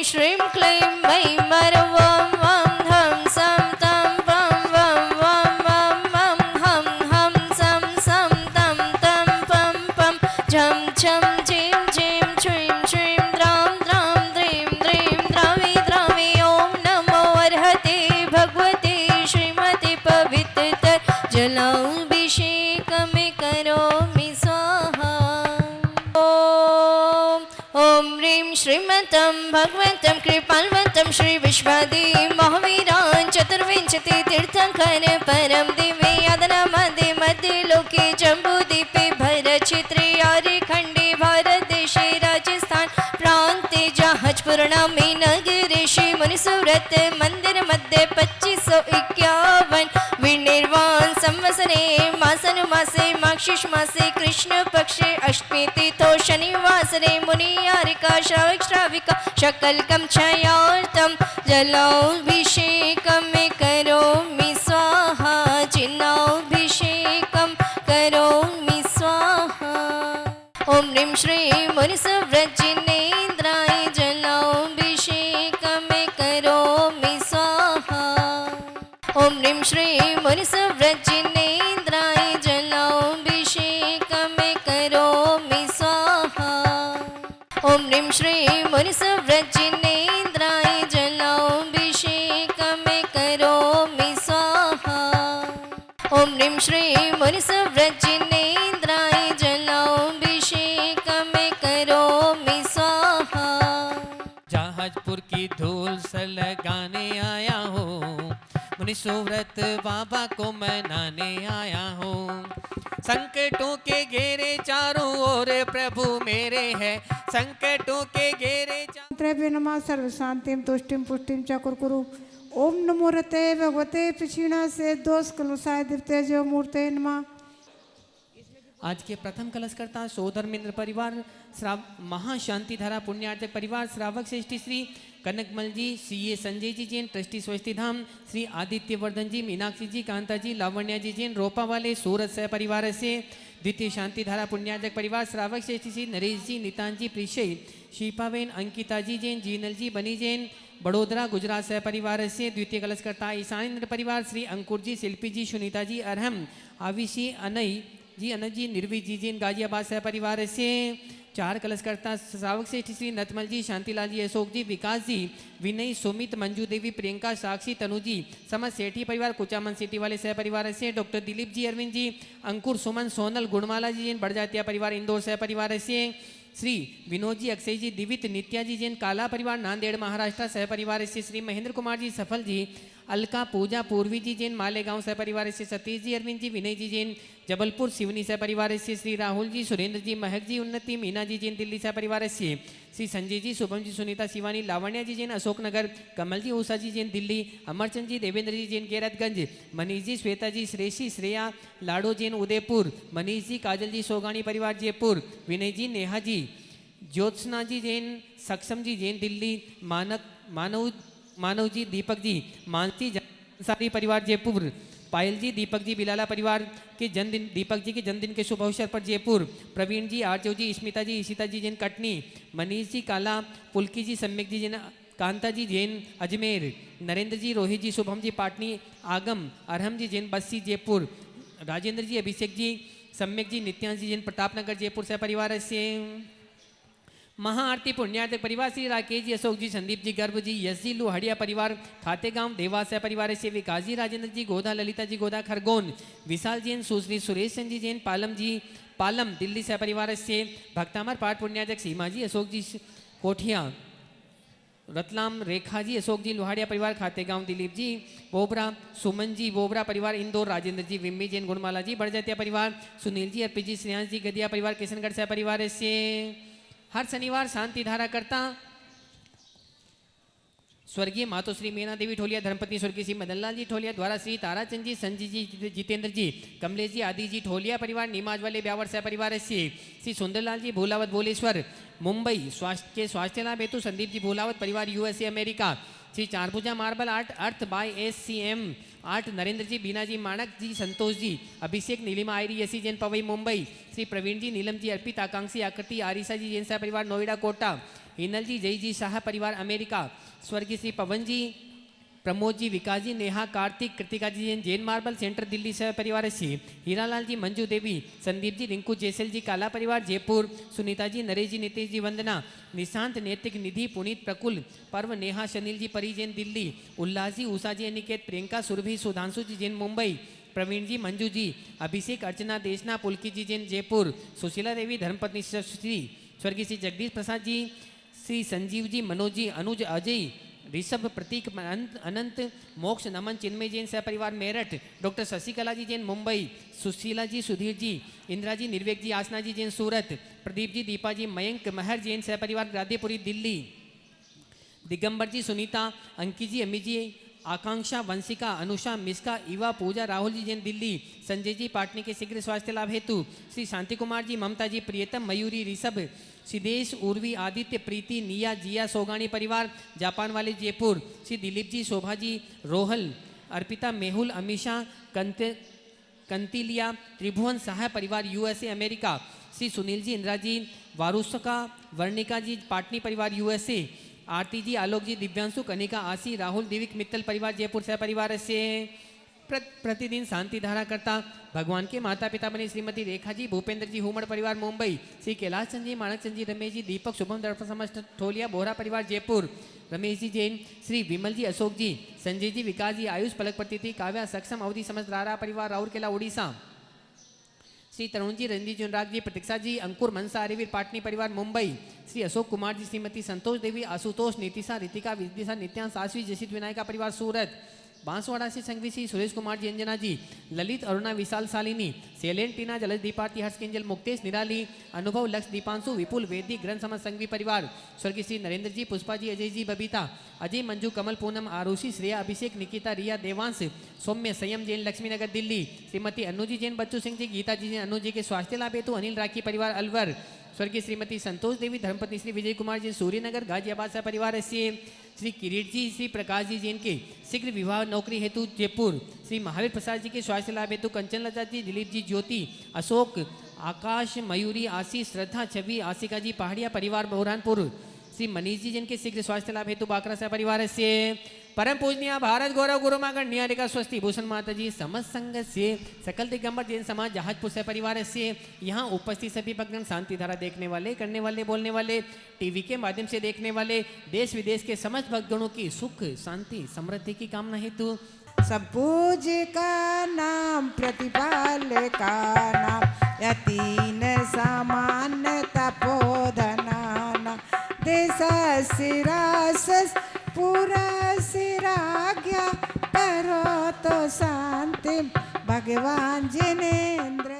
श्रीं क्लीं वै मर वं वं हं सं तं वं वं वं वं वं हं हं सं सं तं तं पं पं झं झं झीं झीं श्रीं श्रीं द्रां द्रां द्रीं द्रीं द्रावि द्रावि ॐ नमो अर्हते भगवते श्रीमते पवित्र जलाभिषेकमे करोमि स्वाहा। ॐ ह्रीं श्रीमतं भगवतं कृपालवन्तं श्री विश्वादी महावीरान् चतुर्विंशति तीर्थंकर परम दिव्य यादना मध्ये मध्ये लोके जम्बूद्वीपे भरक्षेत्रे आर्यखण्डे भारत देशे राजस्थान प्रान्ते जहाजपुरा में नगरे श्री मुनिसुव्रत मंदिर मध्ये 2551 विनिर्वाण संवत्सरे मासन मासे माक्षिष मासे कृष्ण पक्षे अष्टमी तिथौ शनिवासरे मुनियारिका श्रावक श्राविका शकलकं छायार्थं जलाभिषेकं करोमि स्वाहा जिनाभिषेकं करोमि स्वाहा। ॐ ह्रीं श्री मुनिसुव्रतजिनेन्द्राय जलाभिषेकं करोमि स्वाहा। ॐ ह्रीं श्री मुनिसुव्रतजिनेन्द्राय जलाभिषेकं करोमि स्वाहा। ॐ ह्रीं श्री मुनिसुव्रतजिनेन्द्राय जलाभिषेकं करोमि स्वाहा। ॐ ह्रीं श्री मुनिसुव्रतजिनेन्द्राय जलाभिषेकं करोमि स्वाहा। जहाजपुर की धूल से लगाने आया हूँ, मुनिसुव्रत बाबा को मनाने आया हूँ। संकटों के घेरे चारों ओर प्रभु मेरे है, संकटों के घेरे त्रैवे नमः सर्व शांतिम तुष्टिम पुष्टिम च कुरकुरु। ओम नमो रते भगवते पिछीणा से दोष कलुषाय दिव्य जो मूर्ते नमः। आज के प्रथम कलशकर्ता सौधर्मेंद्र परिवार, महाशांति धारा पुण्यार्चक परिवार, श्रावक श्रेष्ठी श्री कनकमल जी, सीए संजय जी जैन, ट्रस्टी स्वस्ति धाम, श्री आदित्य वर्धन जी, मीनाक्षी जी, कांता जी, लावण्या जी जैन, रोपा वाले सूरत सह परिवार से द्वितीय शांति धारा पुण्यार्चक परिवार, श्रावक श्रेष्ठी श्री नरेश जी, नितान जी, प्रिशय, शिल्पाबेन, अंकिता जी जैन, जीनल जी, बनी जैन, बड़ोदरा गुजरात सह परिवार से द्वितीय कलशकर्ता ईशानेन्द्र परिवार, श्री अंकुर जी, शिल्पी जी, सुनीता जी, अरहम, आविशी, अनई जी, अनज जी, निर्वी जी जैन, गाजियाबाद सह परिवार से चार कलशकर्ता श्रावक श्रेष्ठ श्री नतमल जी, शांतिलाल जी, अशोक जी, विकास जी, विनय, सुमित, मंजू देवी, प्रियंका, साक्षी, तनु जी, समझ सेठी परिवार, कुचामन सिटी वाले सह परिवार से डॉक्टर दिलीप जी, अरविंद जी, अंकुर, सुमन, सोनल, गुणमाला जी जैन, बड़जातिया परिवार इंदौर सह परिवार से श्री विनोद जी, अक्षय जी, दिवित, नित्या जी जैन, काला परिवार नांदेड़ महाराष्ट्र सह परिवार से श्री महेंद्र कुमार जी, सफल जी, अलका, पूजा, पूर्वी जी जैन, मालेगांव सह परिवार से सतीश जी, अरविंद जी, विनय जी जैन, जबलपुर सिवनी सह परिवार से श्री राहुल जी, सुरेंद्र जी, महक जी, उन्नति, मीना जी जैन, दिल्ली सह परिवार से श्री संजय जी, शुभम जी, सुनीता, शिवानी, लावण्या जी जैन, अशोकनगर, कमल जी, उषा जी जैन, दिल्ली, अमरचंद जी, देवेंद्र जी जैन, केरतगंज, मनीष जी, श्वेता जी, श्रेषी, श्रेया, लाडो जैन, उदयपुर, मनीष जी, काजल जी, सोगानी परिवार जयपुर, विनय जी, नेहा जी, ज्योत्सना जी जैन, सक्षम जी जैन, दिल्ली, मानव जी, दीपक जी, मानसी सारी परिवार जयपुर, पायल जी, दीपक जी, बिलाला परिवार के जन्मदिन, दीपक जी के जन्मदिन के शुभ अवसर पर जयपुर, प्रवीण जी, आर्चव जी, स्मिता जी, ईशिता जी जैन, कटनी, मनीष जी, काला, पुलकी जी, सम्यक जी जैन, कांता जी जैन, अजमेर, नरेंद्र जी, रोहित जी, शुभम जी, पाटनी, आगम, अरहम जी जैन, बस्सी जयपुर, राजेंद्र जी, अभिषेक जी, सम्यक जी, नित्यांश जी जैन, प्रतापनगर जयपुर से परिवार से महाआरती पुण्यार्थ परिवार श्री राकेश जी, अशोक जी, संदीप जी, गर्भ जी, यश जी, लोहड़िया परिवार, खातेगांव, देवास परिवार से विकास जी, राजेंद्र जी, गोदा, ललिता जी, गोदा, खरगोन, विशाल जैन, सुश्री सुरेश जी जैन, पालम जी, पालम, दिल्ली से परिवार से भक्तामर पाठ पुण्यार्चक सीमा जी, अशोक जी, कोठिया, रतलाम, रेखा जी, अशोक जी, लोहाड़िया परिवार, खातेगांव, दिलीप जी, बोबरा, सुमन जी, बोबरा परिवार, इंदौर, राजेंद्र जी, विम्मी जैन, गुणमाला जी, बड़जातिया परिवार, सुनील जी, अर्पित जी, श्रेयांश जी, गदिया परिवार, किशनगढ़ से परिवार से हर शनिवार शांति धारा करता स्वर्गीय मातोश्री मीना देवी ठोलिया, धर्मपत्नी स्वर्गीय श्री मदनलाल जी ठोलिया द्वारा श्री ताराचंद जी, संजय जी, जितेंद्र जी, कमलेश जी, आदि जी ठोलिया परिवार, नीमाज वाले ब्यावर सह परिवार से श्री सुंदरलाल जी, भोलावत, बोलेश्वर, मुंबई स्वास्थ्य लाभ हेतु संदीप जी, भोलावत परिवार, USA, America, Shri Charbhuja marble art, Arth by SCM art, Narendra ji, Beena ji, Manak ji, Santosh ji, अभिषेक, नीलिमा, आयरी, यसी जैन, पवई, मुंबई, श्री प्रवीण जी, नीलम जी, अर्पित, आकांक्षी, आकृति, आरिसा जी जैन सह परिवार, नोएडा, कोटा, हिनल जी जय जी शाह परिवार अमेरिका, स्वर्गीय श्री पवन जी, प्रमोद जी, विकास जी, नेहा, कार्तिक, कृतिका जी जैन जैन मार्बल सेंटर दिल्ली सह परिवार से, हीरालाल जी, मंजू देवी, संदीप जी, रिंकू जैसल जी, काला परिवार जयपुर, सुनीता जी, नरेश जी, नितेश जी, वंदना, निशांत, नैतिक, निधि, पुनीत, प्रकुल, पर्व, नेहा, शनील जी, परी जैन दिल्ली, उल्लास जी, उषा जी, अनिकेत, प्रियंका, सुरभि, सुधांशु जी जैन मुंबई, प्रवीण जी, मंजू जी, अभिषेक, अर्चना, देशना, पुलकी जी जैन जयपुर, सुशीला देवी, धर्मपत्नी श्री स्वर्गीय श्री जगदीश प्रसाद जी, श्री संजीव जी, मनोज जी, अनुज, अजय, ऋषभ, प्रतीक, अनंत, मोक्ष, नमन, चिन्मय जैन सह परिवार मेरठ, डॉक्टर शशिकला जी जैन मुंबई, सुशीला जी, सुधीर जी, इंदिरा जी, निर्वेक जी, आसना जी जैन सूरत, प्रदीप जी, दीपा जी, मयंक, महर जैन सह परिवार राधेपुरी दिल्ली, दिगंबर जी, सुनीता, अंकी जी, अमी जी, आकांक्षा, वंशिका, अनुषा, मिस्का, ईवा, पूजा, राहुल जी जैन दिल्ली, संजय जी, पाटनी के शीघ्र स्वास्थ्य लाभ हेतु, श्री शांति कुमार जी, ममता जी, प्रियतम, मयूरी, ऋषभ, सिद्धेश, उर्वी, आदित्य, प्रीति, निया, जिया, सोगानी परिवार जापान वाले जयपुर, श्री दिलीप जी, शोभा जी, रोहल, अर्पिता, मेहुल, अमीषा, कंतिलिया, त्रिभुवन सहाय परिवार यूएसए अमेरिका, श्री सुनील जी, इंदिरा जी, वारुसका, वर्णिका जी, पाटनी परिवार यूएसए, आरती जी, आलोक जी, दिव्यांशु, कनिका, आशी, राहुल, दिविक, मित्तल परिवार जयपुर सह परिवार से, प्रतिदिन शांति धारा करता भगवान के माता पिता बने श्रीमती रेखा जी, भूपेंद्र जी, हुमड़ परिवार मुंबई, श्री कैलाश चंद जी, माणक चंद जी, रमेश जी, दीपक, शुभम, दर्पण समस्त ठोलिया, बोहरा परिवार जयपुर, रमेश जी जैन, श्री विमल जी, अशोक जी, संजय जी, विकास जी, आयुष, पलक प्रतीति, काव्या, सक्षम, अवधि समस्त रारा परिवार राउरकेला उड़ीसा, श्री तरुण जी, रंजीत जुनराग जी, प्रतीक्षा जी, अंकुर, मनसा, अरिवीर, पाटनी परिवार मुंबई, श्री अशोक कुमार जी, श्रीमती संतोष देवी, आशुतोष, नीतिशा, रितिका, विदिशा, नित्यांश, आश्वी, जसित, विनायका परिवार सूरत, बांसवाड़ा से संघवी श्री सुरेश कुमार जी, अंजना जी, ललित, अरुणा, विशाल, शालिनी, सेलेंटीना, जलज, दीपार्थी, हर्ष, किंजल, मुक्तेश, निराली, अनुभव, लक्ष्य, दीपांशु, विपुल, वेदी, ग्रंथ समझ संघवी परिवार, स्वर्गीय श्री नरेंद्र जी, पुष्पा जी, अजय जी, बबीता, अजय, मंजू, कमल, पूनम, आरुषि, श्रेया, अभिषेक, निकिता, रिया, देवांश, सौम्य, संयम जैन, लक्ष्मीनगर दिल्ली, श्रीमती अनु जी जैन, बच्चू सिंह जी, गीता जी जैन, अनु जी के स्वास्थ्य लाभ हेतु, अनिल राखी परिवार अलवर, स्वर्गीय श्रीमती संतोष देवी, धर्मपत्नी श्री विजय कुमार जी, सूर्यनगर गाजियाबाद सह परिवार से, श्री किरीट जी, श्री प्रकाश जी जैन के शीघ्र विवाह नौकरी हेतु जयपुर, श्री महावीर प्रसाद जी के स्वास्थ्य लाभ हेतु कंचन लता जी, दिलीप जी, ज्योति, अशोक, आकाश, मयूरी, आशीष, श्रद्धा, छवि, आशिका जी, पहाड़िया परिवार बुरहानपुर, श्री मनीष जी जिनके शीघ्र स्वास्थ्य लाभ हेतु बाकरा सह परिवार से, परम पूजनीय भारत गौरव गुरु मागण निहारिका स्वस्ति भूषण माता जी समस्त संघ से, सकल दिगंबर जैन समाज जहाजपुर से परिवार से, यहाँ उपस्थित सभी भक्तगण, शांति धारा देखने वाले, करने वाले, बोलने वाले, टीवी के माध्यम से देखने वाले, देश विदेश के समस्त भक्तगणों की सुख, शांति, समृद्धि की कामना हेतु, सब पूज का नाम, प्रतिपाल का नाम, यतीन समान तपोधना नाम, देश सिरास पूरा सिराज्ञा, करो तो शांति भगवान जिनेन्द्र